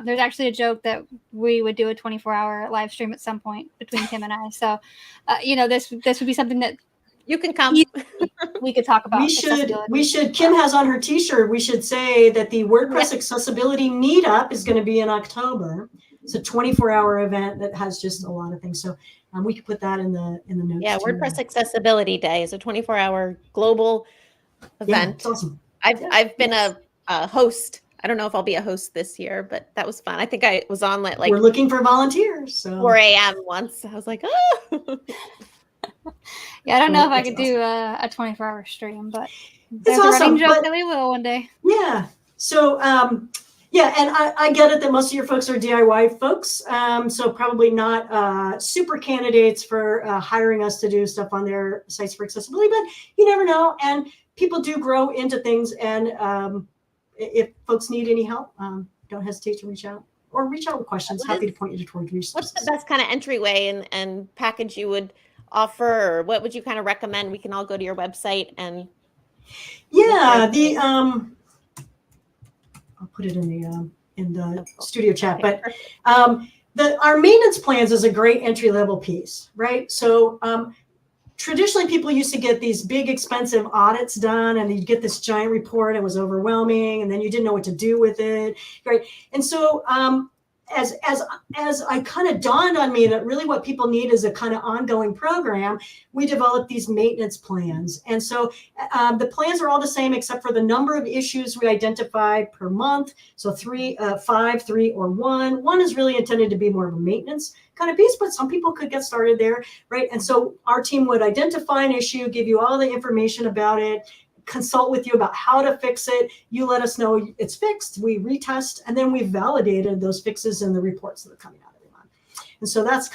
There's actually a joke that we would do a 24-hour live stream at some point between Kim and I. So, this would be something that you can come. We could talk about. We should. Kim has on her T-shirt. We should say that the WordPress Accessibility Meetup is going to be in October. It's a 24-hour event that has just a lot of things. So we could put that in the notes. Yeah, WordPress Accessibility Day is a 24-hour global event. It's awesome. I've been a host. I don't know if I'll be a host this year, but that was fun. I think I was on like we're looking for volunteers. So 4 a.m. once. I was like, oh. Yeah, I don't know if I could do a 24-hour stream, but it's awesome. A running joke that we will one day. Yeah. So and I get it that most of your folks are DIY folks, so probably not super candidates for hiring us to do stuff on their sites for accessibility, but you never know. And people do grow into things, and if folks need any help, don't hesitate to reach out with questions. Happy to point you toward resources. What's the best kind of entryway and package you would offer, or what would you kind of recommend? We can all go to your website and I'll put it in the studio chat, but our maintenance plans is a great entry level piece, right? So traditionally people used to get these big expensive audits done, and you'd get this giant report. It was overwhelming, and then you didn't know what to do with it, right? And so as I kind of dawned on me that really what people need is a kind of ongoing program, we developed these maintenance plans. And so the plans are all the same except for the number of issues we identify per month. So 3, 5, 3, or 1. 1 is really intended to be more of a maintenance kind of piece, but some people could get started there, right? And so our team would identify an issue, give you all the information about it, consult with you about how to fix it. You let us know it's fixed. We retest, and then we validated those fixes in the reports that are coming out every month. And so that's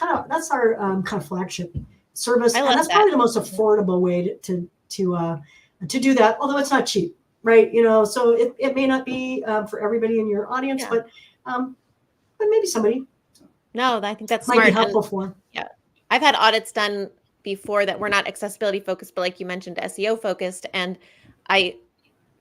our kind of flagship service, and that's probably the most affordable way to do that. Although it's not cheap, right? So it may not be for everybody in your audience, but maybe somebody. No, I think that's might smart. Be helpful for. Yeah, I've had audits done before that were not accessibility focused, but like you mentioned, SEO focused, and I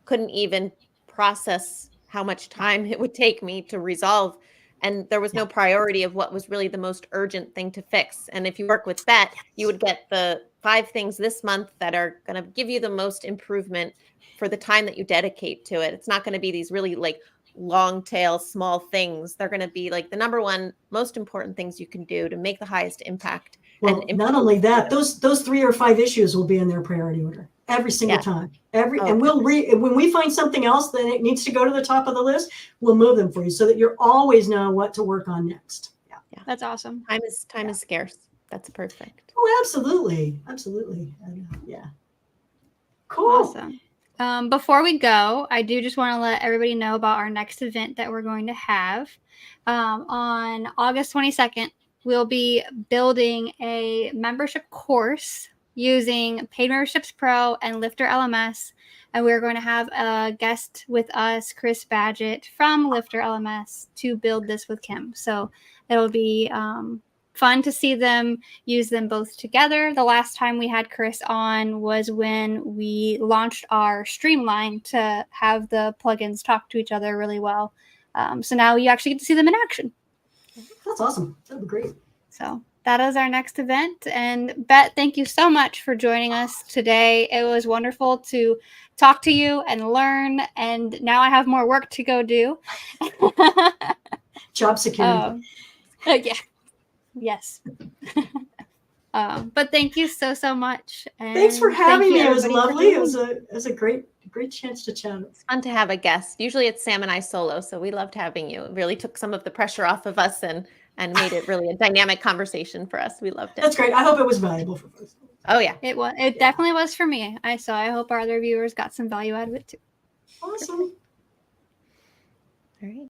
couldn't even process how much time it would take me to resolve. And there was no priority of what was really the most urgent thing to fix. And if you work with Bet, you would get the 5 things this month that are going to give you the most improvement for the time that you dedicate to it. It's not going to be these really like long tail small things. They're going to be like the number one most important things you can do to make the highest impact. Well, not only that, those 3 or 5 issues will be in their priority order every single time. And we'll when we find something else that it needs to go to the top of the list, we'll move them for you so that you always know what to work on next. Yeah, that's awesome. Time is scarce. That's perfect. Oh, absolutely. Yeah. Cool. Awesome. Before we go, I do just want to let everybody know about our next event that we're going to have on August 22nd. We'll be building a membership course using Paid Memberships Pro and Lifter LMS. And we're going to have a guest with us, Chris Badgett from Lifter LMS, to build this with Kim. So it'll be fun to see them use them both together. The last time we had Chris on was when we launched our Streamline to have the plugins talk to each other really well. So now you actually get to see them in action. That's awesome. That'd be great. So that is our next event. And Bet, thank you so much for joining us today. It was wonderful to talk to you and learn. And now I have more work to go do. Job security. Yeah. Yes. But thank you so much. And thanks for having me. It was lovely. It was a great chance to chat. It's fun to have a guest. Usually it's Sam and I solo, so we loved having you. It really took some of the pressure off of us and made it really a dynamic conversation for us. We loved it. That's great. I hope it was valuable for folks. Oh yeah. It was. It definitely was for me. I hope our other viewers got some value out of it too. Awesome. All right.